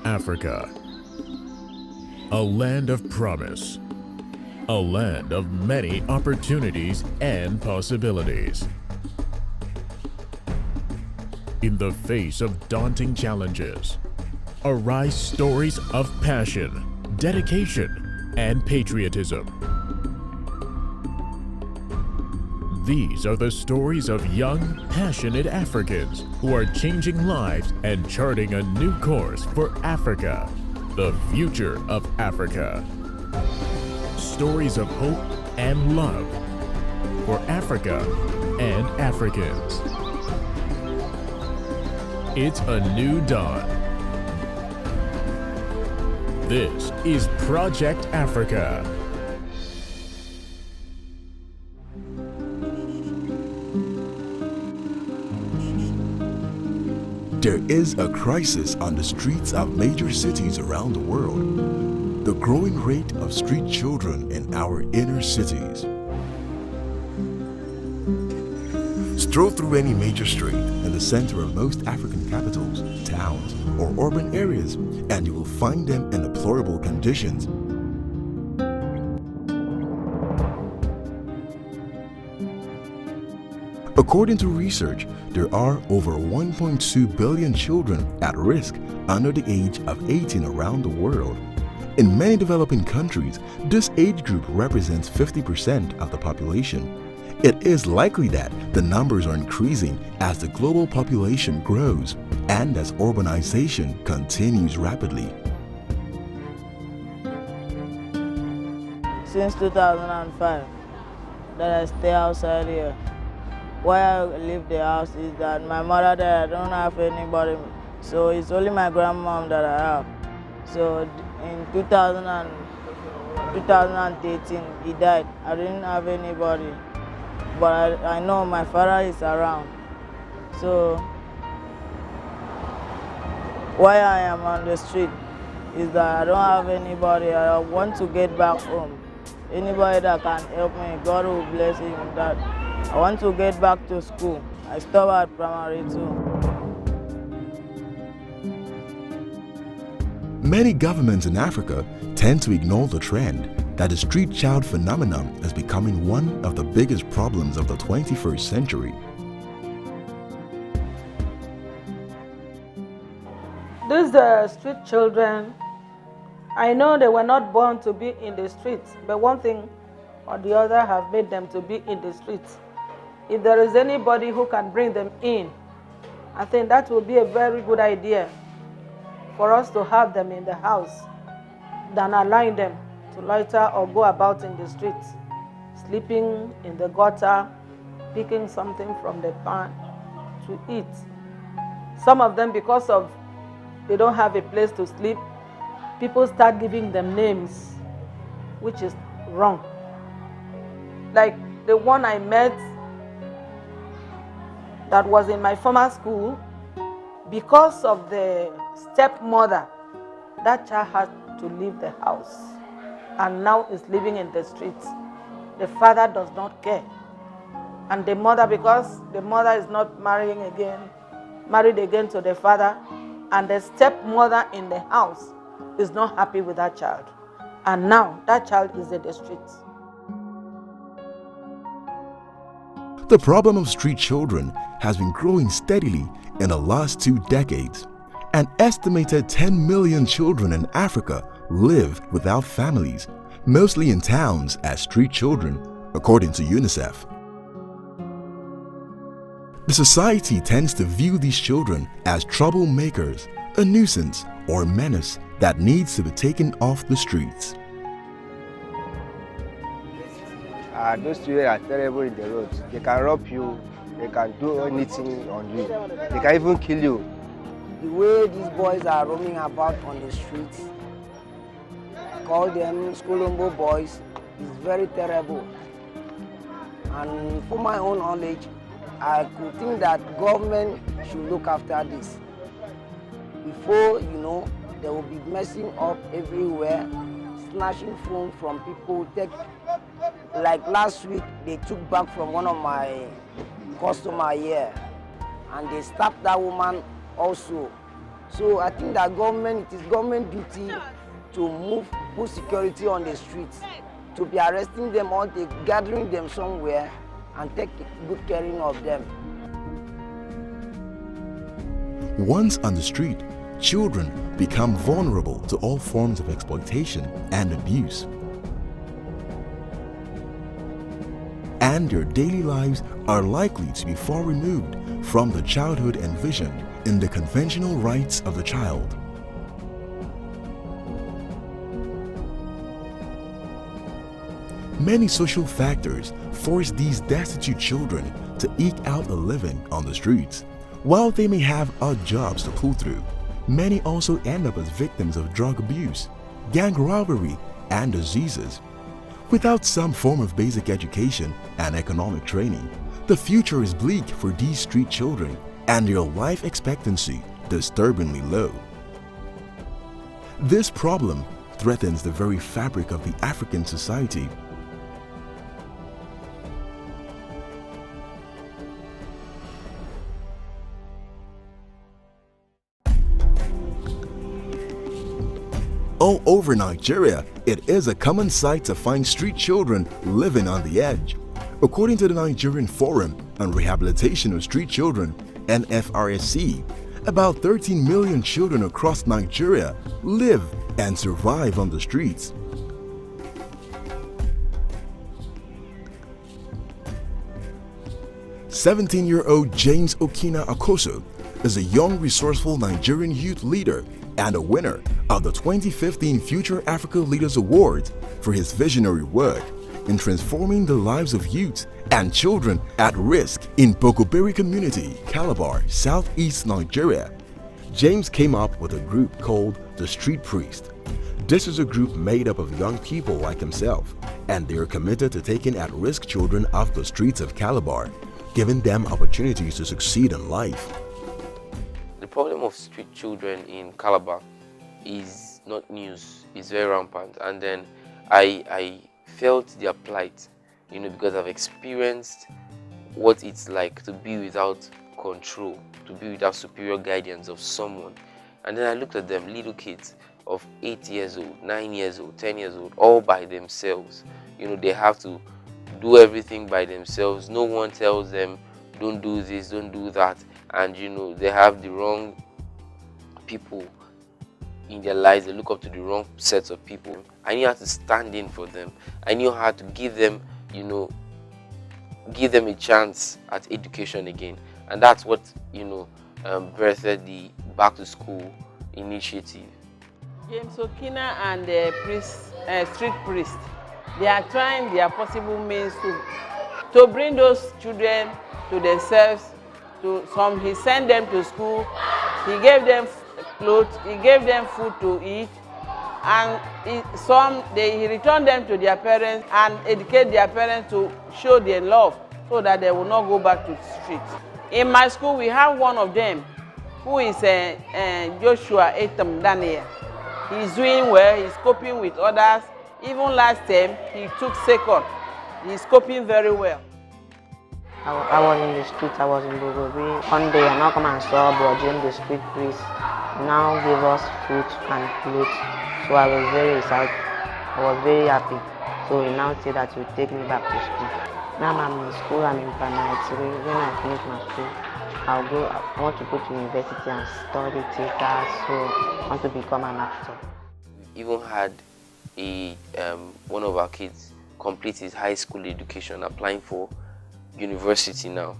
Africa. A land of promise. A land of many opportunities and possibilities. In the face of daunting challenges, arise stories of passion, dedication, and patriotism. These are the stories of young, passionate Africans who are changing lives and charting a new course for Africa, the future of Africa. Stories of hope and love for Africa and Africans. It's a new dawn. This is Project Africa. There is a crisis on the streets of major cities around the world. The growing rate of street children in our inner cities. Stroll through any major street in the center of most African capitals, towns, or urban areas, and you will find them in deplorable conditions. According to research, there are over 1.2 billion children at risk under the age of 18 around the world. In many developing countries, this age group represents 50% of the population. It is likely that the numbers are increasing as the global population grows and as urbanization continues rapidly. Since 2005 that I stay outside here. Why I leave the house is that my mother there, I don't have anybody, so it's only my grandmom that I have. So in 2018, he died. I didn't have anybody, but I know my father is around. So why I am on the street is that I don't have anybody. I want to get back home. Anybody that can help me, God will bless him with that. I want to get back to school. I stopped at primary 2. Many governments in Africa tend to ignore the trend that the street child phenomenon is becoming one of the biggest problems of the 21st century. These street children, I know they were not born to be in the streets, but one thing or the other have made them to be in the streets. If there is anybody who can bring them in, I think that would be a very good idea for us to have them in the house than allowing them to loiter or go about in the streets, sleeping in the gutter, picking something from the pan to eat. Some of them, because of they don't have a place to sleep, people start giving them names, which is wrong. Like the one I met that was in my former school, because of the stepmother, that child had to leave the house and now is living in the streets. The father does not care. And the mother, because the mother is not married again to the father, and the stepmother in the house is not happy with that child. And now that child is in the streets. The problem of street children has been growing steadily in the last 2 decades. An estimated 10 million children in Africa live without families, mostly in towns as street children, according to UNICEF. The society tends to view these children as troublemakers, a nuisance, or menace that needs to be taken off the streets. Those children are terrible in the roads. They can rob you, they can do anything on you. They can even kill you. The way these boys are roaming about on the streets, call them Skolombo boys, is very terrible. And for my own knowledge, I could think that government should look after this. Before, they will be messing up everywhere, snatching phone from people. Like last week, they took back from one of my customers here, and they stabbed that woman also. So I think that it is government duty to put security on the streets, to be arresting them or gathering them somewhere and take good caring of them. Once on the street, children become vulnerable to all forms of exploitation and abuse. And their daily lives are likely to be far removed from the childhood envisioned in the conventional rights of the child. Many social factors force these destitute children to eke out a living on the streets. While they may have odd jobs to pull through, many also end up as victims of drug abuse, gang robbery, and diseases. Without some form of basic education and economic training, the future is bleak for these street children and their life expectancy disturbingly low. This problem threatens the very fabric of the African society. All over Nigeria, it is a common sight to find street children living on the edge. According to the Nigerian Forum on Rehabilitation of Street Children, NFRSC, about 13 million children across Nigeria live and survive on the streets. "17-year-old James Okina Akoso is a young, resourceful Nigerian youth leader and a winner of the 2015 Future Africa Leaders Awards for his visionary work in transforming the lives of youth and children at risk in Bogobiri community, Calabar, southeast Nigeria. James came up with a group called the Street Priest. This is a group made up of young people like himself, and they are committed to taking at-risk children off the streets of Calabar, giving them opportunities to succeed in life. The problem of street children in Calabar is not news, it's very rampant, and then I felt their plight, because I've experienced what it's like to be without control, to be without superior guidance of someone. And then I looked at them, little kids of 8 years old, 9 years old, 10 years old, all by themselves. They have to do everything by themselves. No one tells them, don't do this, don't do that. And they have the wrong people in their lives. They look up to the wrong sets of people. I knew how to stand in for them. I knew how to give them a chance at education again. And that's what birthed the Back to School initiative. James Okina and the street priest, they are trying their possible means to bring those children to themselves. He sent them to school, he gave them clothes, he gave them food to eat, and he returned them to their parents and educate their parents to show their love so that they will not go back to the street. In my school, we have one of them who is Joshua Etam Daniel. He's doing well, he's coping with others. Even last time, he took second. He's coping very well. I was in the street, I was in Bogobiri. One day I now come and saw Bro James, the street priest, now give us food and clothes. So I was very excited, I was very happy. So he now said that he would take me back to school. Now I'm in school, I'm in primary 3. When I finish my school, I want to go to university and study theater, so I want to become an actor. We even had one of our kids complete his high school education, applying for university now.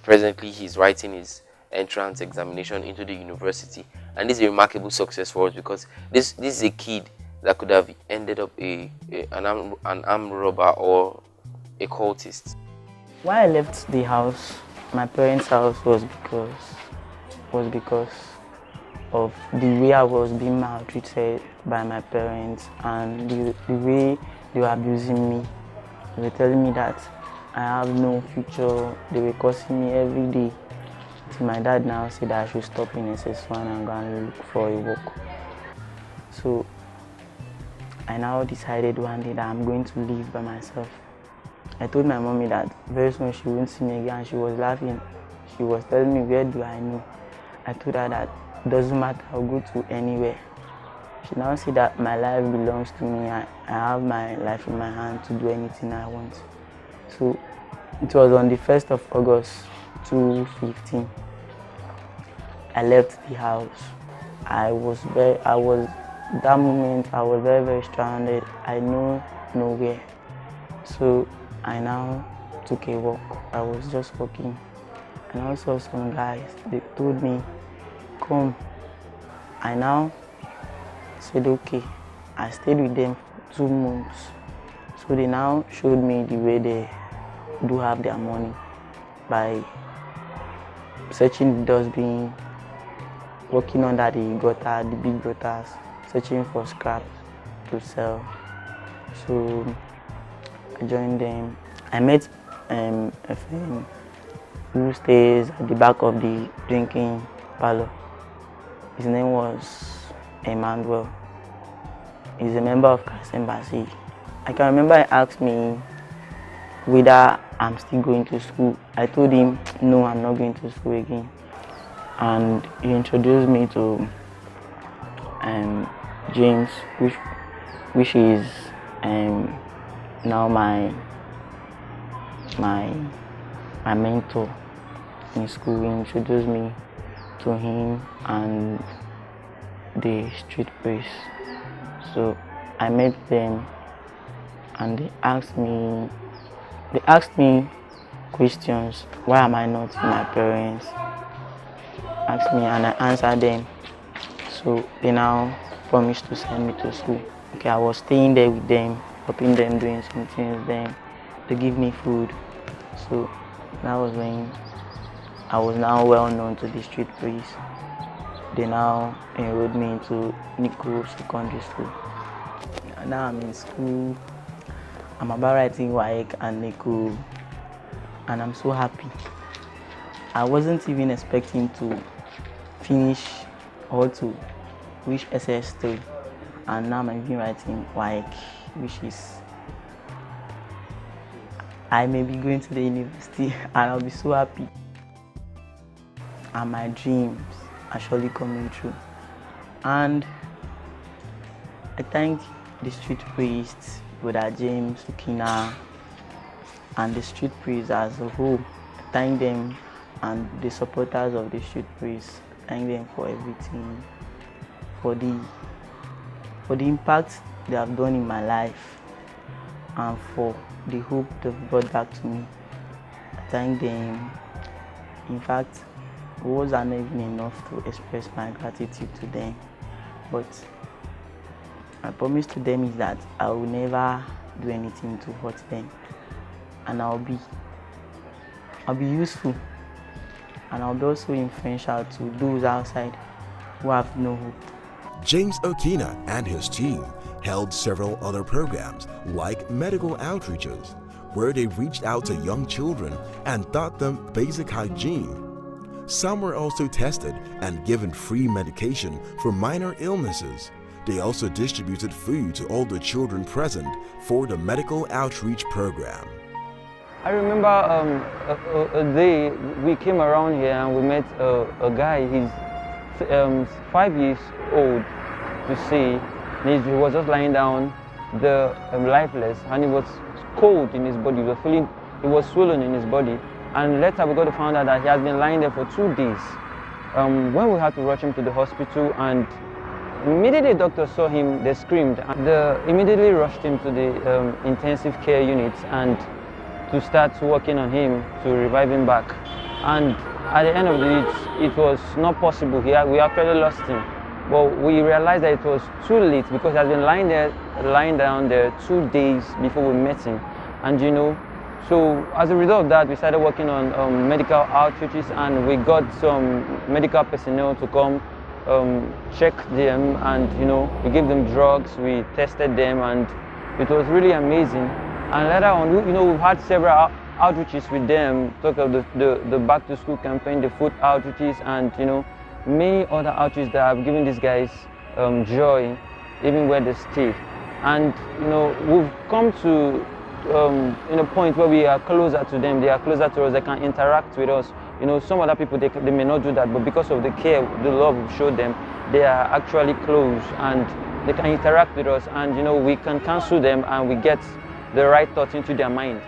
Presently, he's writing his entrance examination into the university, and this is a remarkable success for us because this is a kid that could have ended up an armed robber or a cultist. Why I left the house, my parents' house, was because of the way I was being maltreated by my parents and the way they were abusing me. They were telling me that I have no future. They were cursing me every day. Till my dad now said that I should stop in SS1 and go and look for a work. So I now decided one day that I'm going to live by myself. I told my mommy that very soon she won't see me again, and she was laughing. She was telling me, where do I know? I told her that doesn't matter, I'll go to anywhere. She now see that my life belongs to me. I have my life in my hand to do anything I want. So it was on the 1st of August 2015. I left the house. That moment I was very, very stranded. I knew nowhere. So I now took a walk. I was just walking and I saw some guys. They told me, come. I now said okay. I stayed with them for 2 months. So they now showed me the way they do have their money by searching the dustbin, walking under the gutter, the big gutters, searching for scrap to sell. So I joined them. I met a friend who stays at the back of the drinking parlor. His name was Emmanuel. He's a member of Christ Embassy. I can remember he asked me whether I'm still going to school. I told him, no, I'm not going to school again. And he introduced me to James, which is now my mentor in school. He introduced me to him and the street priest. So I met them and they asked me questions. Why am I not with my parents? Asked me and I answered them. So they now promised to send me to school. Okay, I was staying there with them, helping them, doing some things with them. They give me food. So that was when I was now well known to the street priest. They now enrolled me into Nico Secondary School. Now I'm in school. I'm about writing WAEC and Nico, and I'm so happy. I wasn't even expecting to finish or to reach SS3, and now I'm even writing WAEC, which is I may be going to the university, and I'll be so happy. And my dreams are surely coming true. And I thank the street priests, Brother James, Okina, and the street priests as a whole. I thank them and the supporters of the street priests. Thank them for everything, for the impact they have done in my life, and for the hope they've brought back to me. I thank them. In fact, words are not even enough to express my gratitude to them. But my promise to them is that I will never do anything to hurt them, and I'll be useful, and I'll be also influential to those outside who have no hope. James Okina and his team held several other programs like medical outreaches, where they reached out to young children and taught them basic hygiene. Some were also tested and given free medication for minor illnesses. They also distributed food to all the children present for the medical outreach program. I remember a day we came around here and we met a guy. He's 5 years old to see. He was just lying down, lifeless, and he was cold in his body. He was swollen in his body. And later we got to find out that he has been lying there for 2 days. When we had to rush him to the hospital, and immediately the doctor saw him, they screamed. They immediately rushed him to the intensive care unit and to start working on him to revive him back. And at the end of the day, it was not possible. We actually lost him. But we realized that it was too late because he had been lying down there 2 days before we met him. And so as a result of that, we started working on medical outreaches, and we got some medical personnel to come check them, and we gave them drugs, we tested them, and it was really amazing. And later on, we've had several outreaches with them, talk of the back to school campaign, the food outreaches, and many other outreaches that have given these guys joy, even where they stay. And we've come to in a point where we are closer to them, they are closer to us, they can interact with us. You know, some other people, they may not do that, but because of the care, the love we showed them, they are actually close and they can interact with us, and you know, we can counsel them and we get the right thoughts into their mind.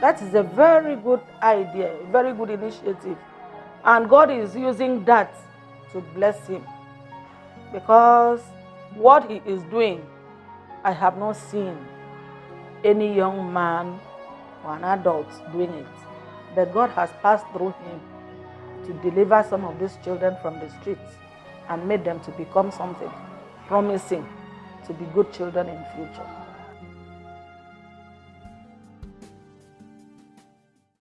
That is a very good idea, a very good initiative. And God is using that to bless him. Because what he is doing, I have not seen any young man or an adult doing it. But God has passed through him to deliver some of these children from the streets and made them to become something promising to be good children in future.